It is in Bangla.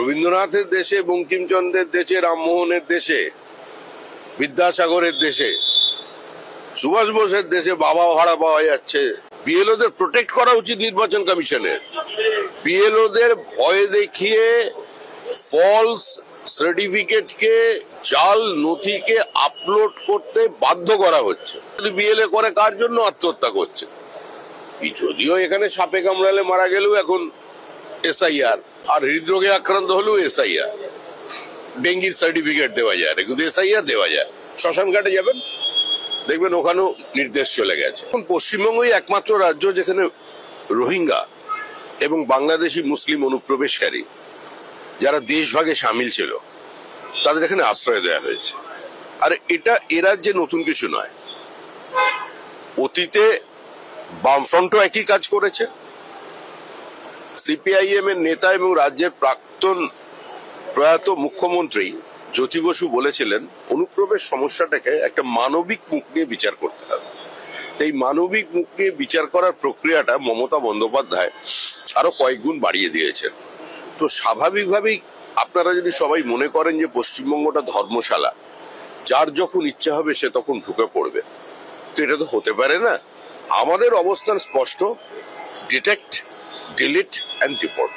রবীন্দ্রনাথের দেশে, বঙ্কিমচন্দ্রের দেশে, রামমোহনের দেশে, বিদ্যাসাগরের দেশে, সুভাষ বোসের দেশে বাবা ভাড়া পাওয়া যাচ্ছে। বিএলওদের প্রোটেক্ট করা উচিত নির্বাচন কমিশনের। বিএলওদের ভয় দেখিয়ে ফলস সার্টিফিকেটকে, জাল নথিকে আপলোড করতে বাধ্য করা হচ্ছে। বিএলএ করে কার জন্য? আত্মহত্যা করছে। যদিও এখানে সাপে কামড়ালে মারা গেলেও এখন এসআইআর, আর হৃদরোগে আক্রান্ত হলেও এসআইআর। ডেঙ্গির সার্টিফিকেট দেওয়া যায় না, কিন্তু এসআইআর দেওয়া যায়। শ্মশান ঘাটে যাবেন, দেখবেন ওখানেও নির্দেশ চলে গেছে। এখন পশ্চিমবঙ্গই একমাত্র রাজ্য যেখানে রোহিঙ্গা এবং বাংলাদেশি মুসলিম অনুপ্রবেশকারী যারা দেশভাগে সামিল ছিল তাদের এখানে আশ্রয় দেওয়া হয়েছে। আর এটা এ রাজ্যে নতুন কিছু নয়। অতীতে বামফ্রন্টও একই কাজ করেছে। সিপিআইএম এর নেতা এবং রাজ্যের প্রাক্তন প্রয়াত মুখ্যমন্ত্রী জ্যোতি বসু বলেছিলেন অনুপ্রবেশ সমস্যাটাকে একটা মানবিক মুখ নিয়ে বিচার করতে হবে। এই মানবিক মুখ নিয়ে বিচার করার প্রক্রিয়াটা মমতা বন্দ্যোপাধ্যায় আরো কয়েক গুণ বাড়িয়ে দিয়েছেন। তো স্বাভাবিকভাবেই আপনারা যদি সবাই মনে করেন যে পশ্চিমবঙ্গটা ধর্মশালা, যার যখন ইচ্ছা হবে সে তখন ঢুকে পড়বে, তো এটা তো হতে পারে না। আমাদের অবস্থান স্পষ্ট: ডিটেক্ট, ডিলিট অ্যান্ড রিপোর্ট।